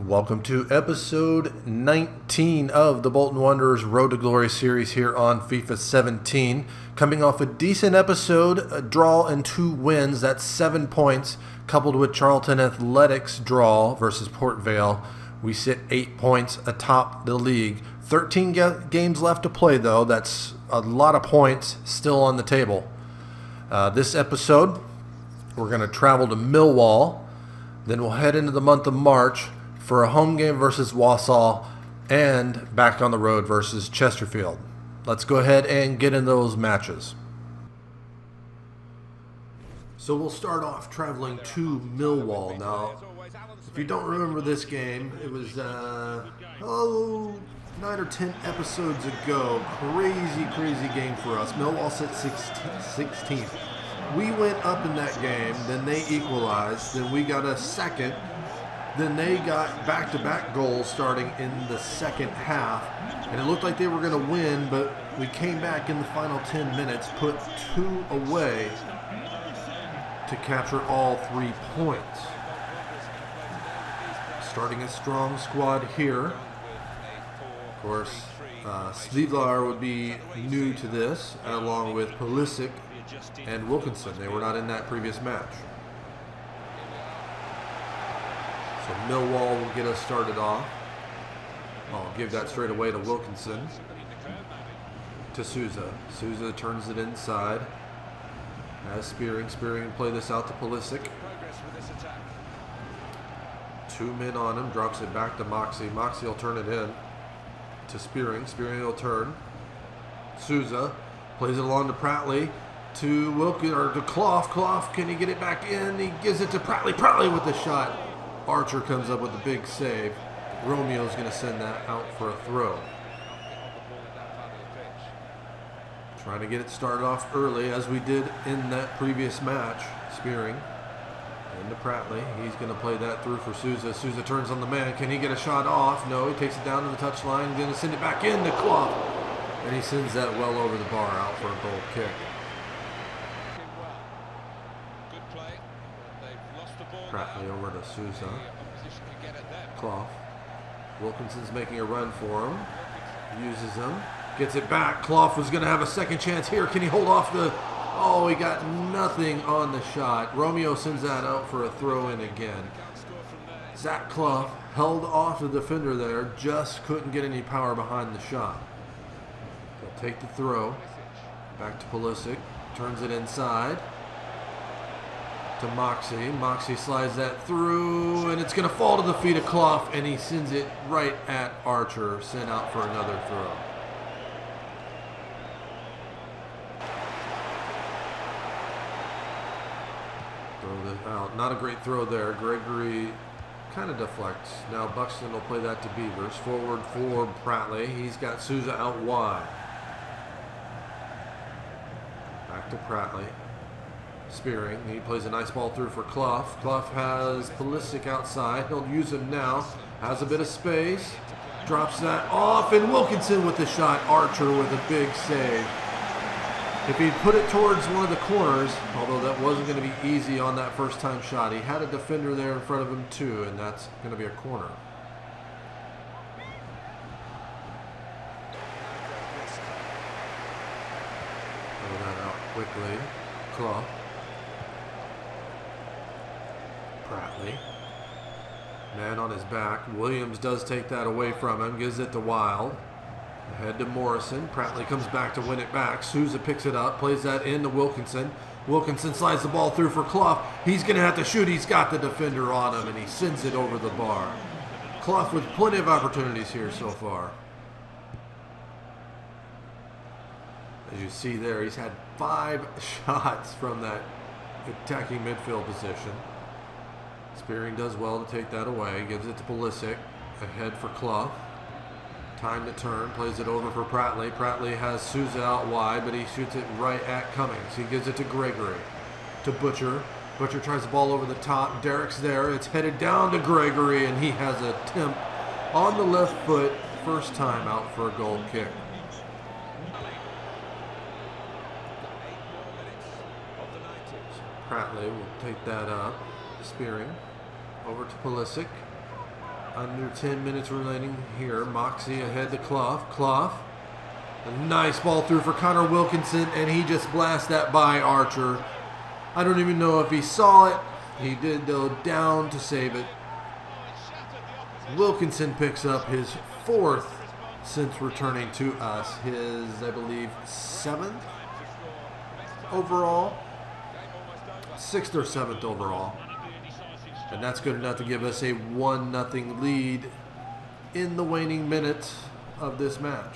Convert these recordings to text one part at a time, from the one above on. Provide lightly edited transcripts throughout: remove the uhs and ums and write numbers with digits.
Welcome to episode 19 of the Bolton Wanderers Road to Glory series here on FIFA 17. Coming off a decent episode, a draw and 2 wins, that's 7 points, coupled with Charlton Athletics' draw versus Port Vale. We sit 8 points atop the league. 13 games left to play, though. That's a lot of points still on the table. This episode, we're going to travel to Millwall. Then we'll head into the month of March for a home game versus Walsall and back on the road versus Chesterfield. Let's go ahead and get in those matches. So we'll start off traveling to Millwall. Now, if you don't remember this game, it was 9 or 10 episodes ago. Crazy game for us. Millwall set 16th. We went up in that game, then they equalized, then we got a second, then they got back-to-back goals starting in the second half, and it looked like they were going to win, but we came back in the final 10 minutes, put 2 away to capture all 3 points. Starting a strong squad here. Of course, Slivlar would be new to this, along with Pulisic and Wilkinson. They were not in that previous match. So Millwall will get us started off. I'll give that straight away to Wilkinson. To Souza. Souza turns it inside. Has Spearing. Spearing play this out to Pulisic. 2 men on him. Drops it back to Moxie. Moxie will turn it in to Spearing. Spearing will turn. Souza plays it along to Pratley. To Wilkin or to Clough. Clough, can he get it back in? He gives it to Pratley. Pratley with the shot. Archer comes up with a big save. Romeo's going to send that out for a throw. Trying to get it started off early as we did in that previous match. Spearing into Pratley. He's going to play that through for Souza. Souza turns on the man. Can he get a shot off? No, he takes it down to the touchline. Going to send it back in to Clough. And he sends that well over the bar out for a goal kick. Pratley over to Souza. Clough. Wilkinson's making a run for him. Uses him. Gets it back. Clough was going to have a second chance here. Can he hold off the... Oh, he got nothing on the shot. Romeo sends that out for a throw-in again. Zach Clough held off the defender there. Just couldn't get any power behind the shot. They'll take the throw. Back to Pulisic. Turns it inside. To Moxie. Moxie slides that through, and it's going to fall to the feet of Clough, and he sends it right at Archer, sent out for another throw. Throw this out. Not a great throw there. Gregory kind of deflects. Now Buxton will play that to Beavers. Forward for Pratley. He's got Souza out wide. Back to Pratley. Spearing. He plays a nice ball through for Clough. Clough has Pulisic outside. He'll use him now. Has a bit of space. Drops that off. And Wilkinson with the shot. Archer with a big save. If he'd put it towards one of the corners, although that wasn't going to be easy on that first time shot, he had a defender there in front of him too, and that's going to be a corner. Throw that out quickly. Clough. Pratley. Man on his back. Williams does take that away from him. Gives it to Wild. Ahead to Morrison. Pratley comes back to win it back. Souza picks it up. Plays that in to Wilkinson. Wilkinson slides the ball through for Clough. He's going to have to shoot. He's got the defender on him, and he sends it over the bar. Clough with plenty of opportunities here so far. As you see there, he's had 5 shots from that attacking midfield position. Spearing does well to take that away. Gives it to Pulisic. Ahead for Clough. Time to turn. Plays it over for Pratley. Pratley has Souza out wide, but he shoots it right at Cummings. He gives it to Gregory. To Butcher. Butcher tries the ball over the top. Derek's there. It's headed down to Gregory, and he has a attempt on the left foot. First time out for a goal kick. Pratley will take that up. Spearing. Over to Pulisic. Under 10 minutes remaining here. Moxie ahead to Clough. Clough. A nice ball through for Connor Wilkinson, and he just blasts that by Archer. I don't even know if he saw it. He did go down to save it. Wilkinson picks up his 4th since returning to us. His, I believe, 7th overall. 6th or 7th overall. And that's good enough to give us a 1-0 lead in the waning minutes of this match.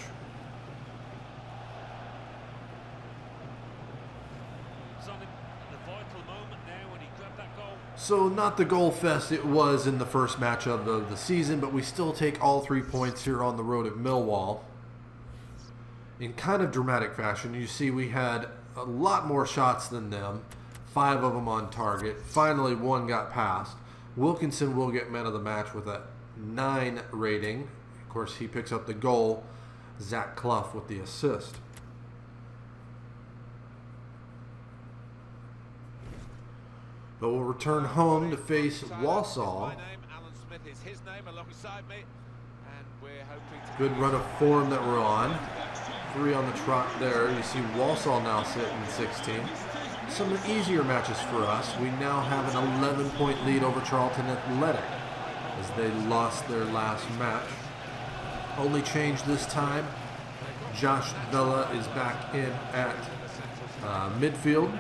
So not the goal fest it was in the first match of the season, but we still take all 3 points here on the road at Millwall. In kind of dramatic fashion, you see we had a lot more shots than them, 5 of them on target. Finally, 1 got past. Wilkinson will get man of the match with a 9 rating. Of course, he picks up the goal. Zach Clough with the assist. But we'll return home to face Walsall. Good run of form that we're on. 3 on the trot there. You see Walsall now sitting 16. Some easier matches for us. We now have an 11-point lead over Charlton Athletic as they lost their last match. Only change this time. Josh Vela is back in at midfield,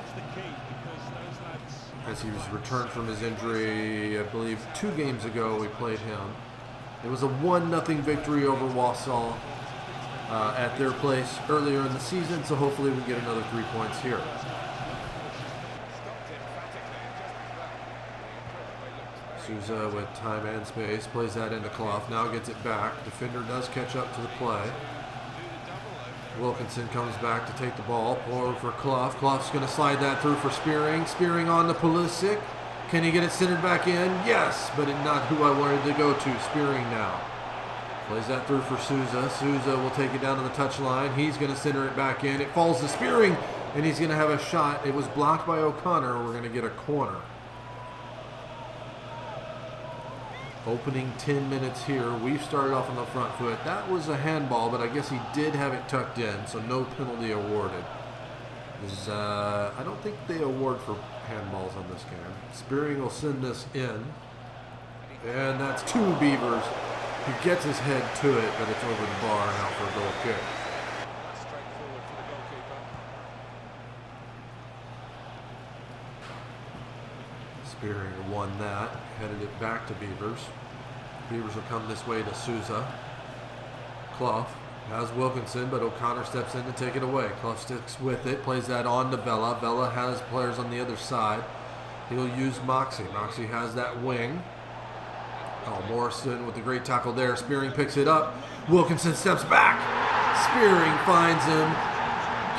as he was returned from his injury, I believe 2 games ago we played him. It was a 1-0 victory over Walsall at their place earlier in the season, so hopefully we get another 3 points here. Souza with time and space, plays that into Clough, now gets it back. Defender does catch up to the play. Wilkinson comes back to take the ball. Forward for Clough. Clough's going to slide that through for Spearing. Spearing on to Pulisic. Can he get it centered back in? Yes, but not who I wanted to go to. Spearing now. Plays that through for Souza. Souza will take it down to the touchline. He's going to center it back in. It falls to Spearing, and he's going to have a shot. It was blocked by O'Connor. We're going to get a corner. Opening 10 minutes here. We've started off on the front foot. That was a handball, but I guess he did have it tucked in, so no penalty awarded. I don't think they award for handballs on this game. Spearing will send this in. And that's 2 Beavers. He gets his head to it, but it's over the bar and out for a goal kick. Spearing won that, headed it back to Beavers. Beavers will come this way to Souza. Clough has Wilkinson, but O'Connor steps in to take it away. Clough sticks with it, plays that on to Vela. Vela has players on the other side. He'll use Moxie. Moxie has that wing. Oh, Morrison with the great tackle there. Spearing picks it up. Wilkinson steps back. Spearing finds him.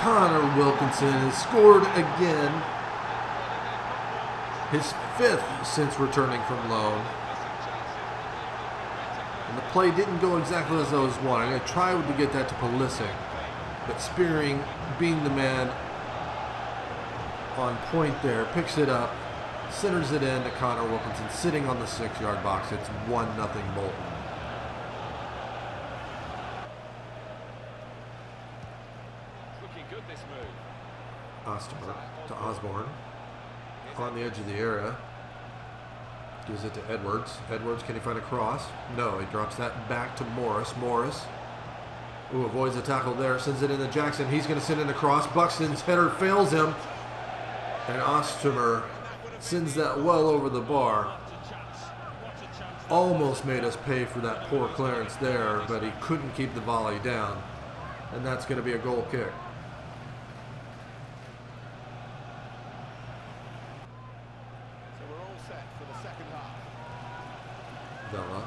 Connor Wilkinson has scored again. His 5th since returning from loan. And the play didn't go exactly as I was wanting. I tried to get that to Pulisic, but Spearing, being the man on point there, picks it up, centers it in to Connor Wilkinson, sitting on the 6-yard box. It's 1-0 Bolton. Looking good this move. Osterberg to Osborne. On the edge of the area. Gives it to Edwards. Edwards, can he find a cross? No, he drops that back to Morris. Morris, who avoids the tackle there, sends it into Jackson. He's going to send in a cross. Buxton's header fails him. And Osterberg sends that well over the bar. Almost made us pay for that poor clearance there, but he couldn't keep the volley down. And that's going to be a goal kick. Vela.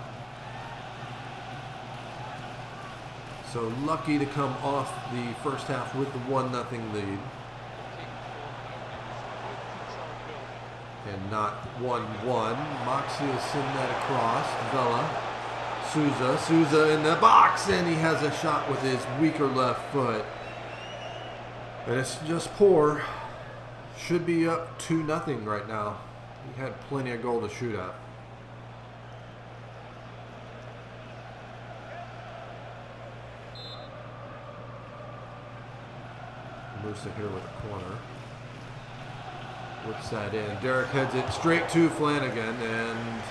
So lucky to come off the first half with the 1-0 lead. And not 1-1. Moxie will send that across. Vela. Souza in the box, and he has a shot with his weaker left foot. And it's just poor. Should be up 2-0 right now. He had plenty of goal to shoot at. Musa here with a corner. Whips that in. Derek heads it straight to Flanagan, and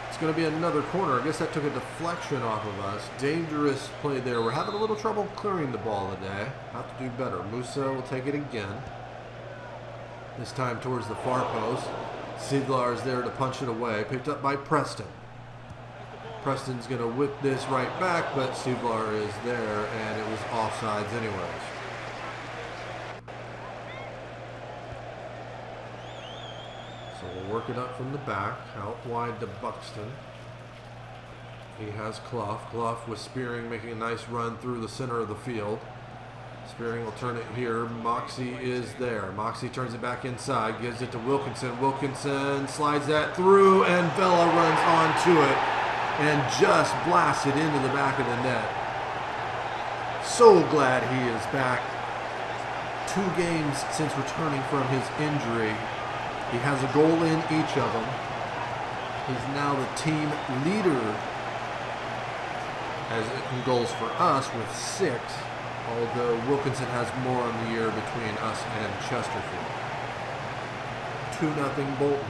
it's going to be another corner. I guess that took a deflection off of us. Dangerous play there. We're having a little trouble clearing the ball today. Have to do better. Musa will take it again. This time towards the far post. Siglar is there to punch it away. Picked up by Preston. Preston's going to whip this right back, but Siglar is there, and it was offsides anyways. So we'll work it up from the back, out wide to Buxton. He has Clough. Clough with Spearing making a nice run through the center of the field. Spearing will turn it here. Moxie is there. Moxie turns it back inside, gives it to Wilkinson. Wilkinson slides that through, and Vela runs onto it and just blasts it into the back of the net. So glad he is back. 2 games since returning from his injury. He has a goal in each of them. He's now the team leader as in goals for us with 6, although Wilkinson has more on the year between us and Chesterfield. 2-0 Bolton.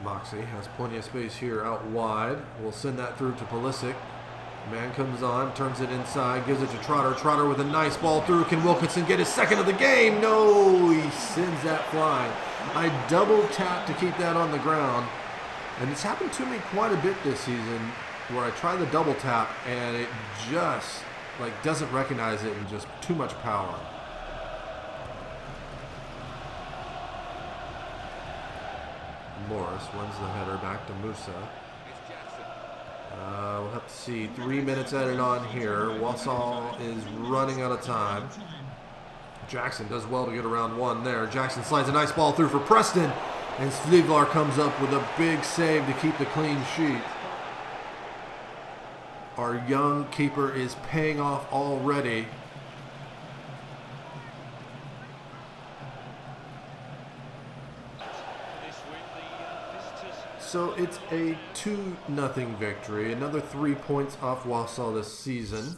Moxie has plenty of space here out wide. We'll send that through to Pulisic. Man comes on, turns it inside, gives it to Trotter. Trotter with a nice ball through. Can Wilkinson get his second of the game? No, he sends that flying. I double tap to keep that on the ground. And it's happened to me quite a bit this season where I try the double tap and it just doesn't recognize it and just too much power. Morris wins the header back to Musa. We'll have to see. 3 minutes added on here. Walsall is running out of time. Jackson does well to get around one there. Jackson slides a nice ball through for Preston. And Slivlar comes up with a big save to keep the clean sheet. Our young keeper is paying off already. So it's a 2-0 victory. Another 3 points off Walsall this season.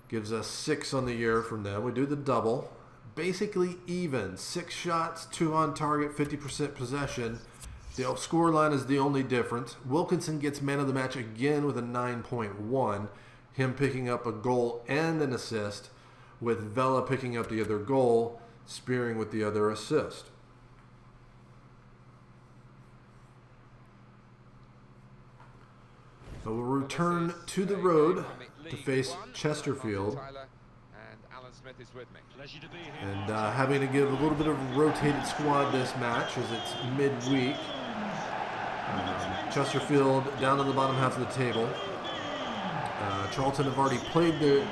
Gives us 6 on the year from them. We do the double. Basically even. 6 shots, 2 on target, 50% possession. The scoreline is the only difference. Wilkinson gets man of the match again with a 9.1. Him picking up a goal and an assist, with Vela picking up the other goal, Spearing with the other assist. But we'll return to the road to face Chesterfield. And having to give a little bit of a rotated squad this match as it's midweek. Chesterfield down in the bottom half of the table. Charlton have already played their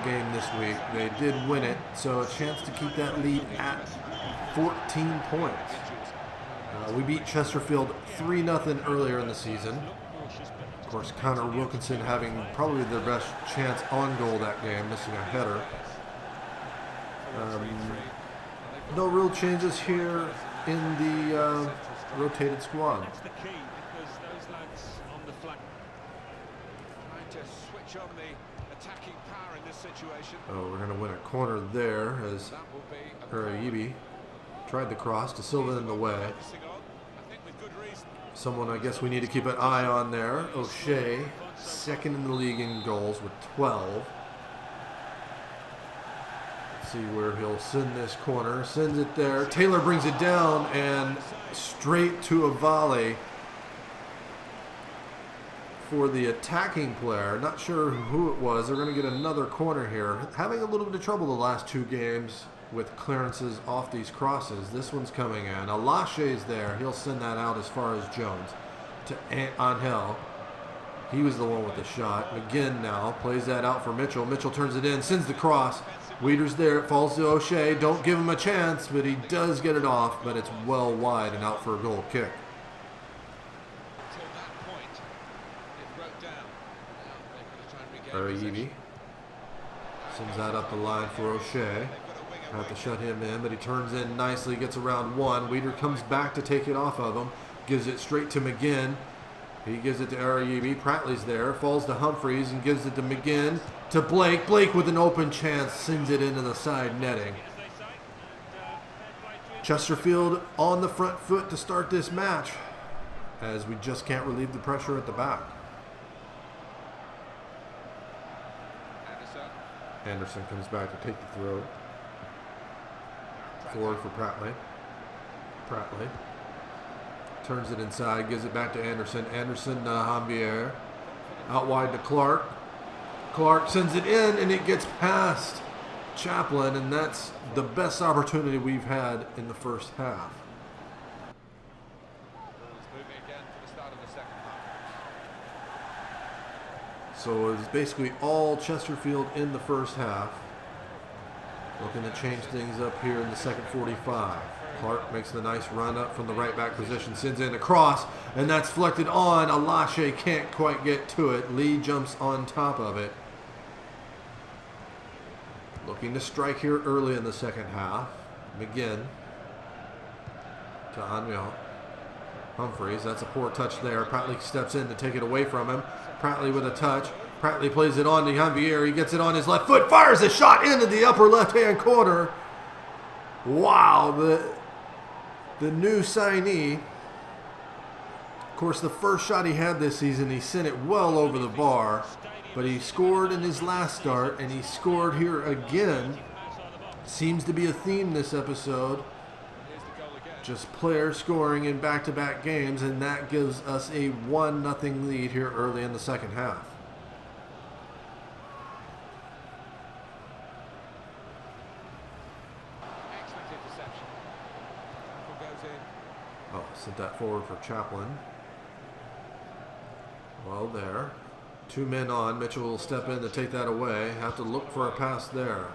game this week. They did win it, so a chance to keep that lead at 14 points. We beat Chesterfield 3-0 earlier in the season. Of course, Connor Wilkinson having probably their best chance on goal that game, missing a header. No real changes here in the rotated squad. Oh, we're going to win a corner there as Urayibi tried the cross to Silva in the way. Someone I guess we need to keep an eye on there. O'Shea, second in the league in goals with 12. Let's see where he'll send this corner. Sends it there. Taylor brings it down and straight to a volley for the attacking player. Not sure who it was. They're going to get another corner here. Having a little bit of trouble the last 2 games with clearances off these crosses. This one's coming in. Alache's there. He'll send that out as far as Jones to Angel. He was the one with the shot. McGinn now plays that out for Mitchell. Mitchell turns it in, sends the cross. Weeder's there. It falls to O'Shea. Don't give him a chance, but he does get it off, but it's well wide and out for a goal kick. Urayibi sends that up the line for O'Shea. Have to shut him in, but he turns in nicely, gets around one. Weeder comes back to take it off of him, gives it straight to McGinn. He gives it to Ariyibi. Pratley's there. Falls to Humphreys and gives it to McGinn. To Blake. Blake with an open chance. Sends it into the side netting. Chesterfield on the front foot to start this match, as we just can't relieve the pressure at the back. Anderson comes back to take the throw. Forward for Pratley. Pratley turns it inside, gives it back to Anderson. Anderson to Janvier. Out wide to Clark. Clark sends it in, and it gets past Chaplin, and that's the best opportunity we've had in the first half. So it was basically all Chesterfield in the first half. Looking to change things up here in the second 45. Clark makes the nice run up from the right back position, sends in a cross, and that's deflected on. Alashe can't quite get to it. Lee jumps on top of it. Looking to strike here early in the second half. McGinn to Aniel. Humphreys, that's a poor touch there. Pratley steps in to take it away from him. Pratley with a touch. Pratley plays it on to Janvier. He gets it on his left foot, fires a shot into the upper left-hand corner. Wow, the new signee. Of course, the first shot he had this season, he sent it well over the bar, but he scored in his last start, and he scored here again. Seems to be a theme this episode. Just players scoring in back-to-back games, and that gives us a 1-0 lead here early in the second half. Oh, sent that forward for Chaplin. Well, there. 2 men on. Mitchell will step in to take that away. Have to look for a pass there.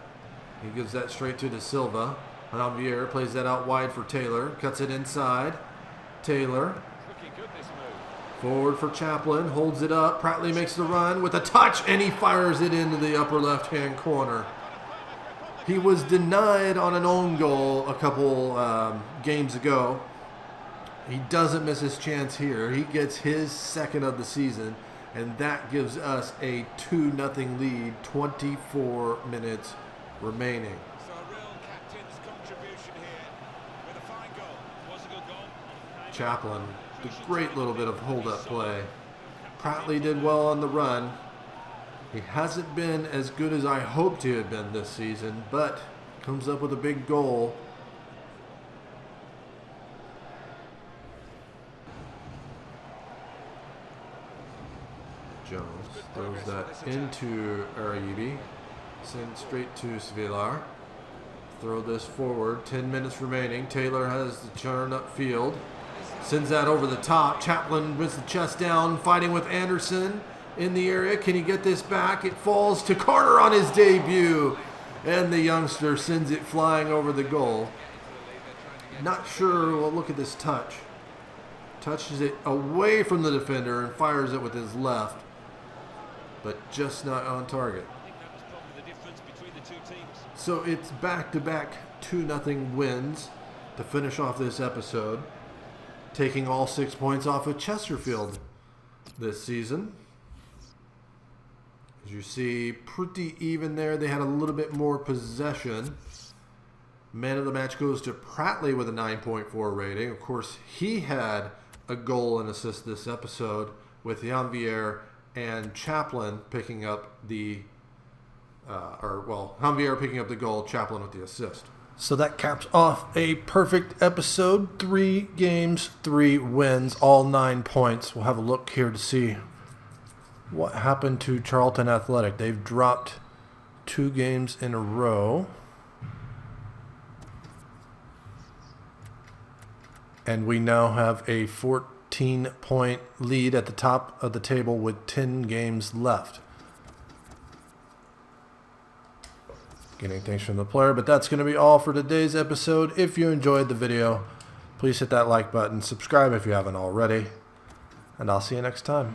He gives that straight to De Silva. Janvier plays that out wide for Taylor. Cuts it inside. Taylor. Forward for Chaplin. Holds it up. Pratley makes the run with a touch, and he fires it into the upper left-hand corner. He was denied on an own goal a couple games ago. He doesn't miss his chance here. He gets his second of the season, and that gives us a 2-0 lead, 24 minutes remaining. So a real captain's contribution here with a fine goal. Was a good goal. Chaplin, a great little bit of hold-up play. Pratley did well on the run. He hasn't been as good as I hoped he had been this season, but comes up with a big goal. Jones throws that into Ariyibi. Send straight to Svilar. Throw this forward. 10 minutes remaining. Taylor has the turn upfield. Sends that over the top. Chaplin with the chest down, fighting with Anderson in the area. Can he get this back? It falls to Carter on his debut. And the youngster sends it flying over the goal. Not sure. Well, look at this touch. Touches it away from the defender and fires it with his left, but just not on target. So it's back-to-back 2-0 wins to finish off this episode, taking all 6 points off of Chesterfield this season. As you see, pretty even there. They had a little bit more possession. Man of the match goes to Pratley with a 9.4 rating. Of course, he had a goal and assist this episode, with Janvier and Chaplin picking up the Janvier picking up the goal, Chaplin with the assist. So that caps off a perfect episode. 3 games, 3 wins, all 9 points. We'll have a look here to see what happened to Charlton Athletic. They've dropped 2 games in a row. And we now have a 14-point lead at the top of the table with 10 games left. Getting things from the player, but that's going to be all for today's episode. If you enjoyed the video, please hit that like button, subscribe if you haven't already, and I'll see you next time.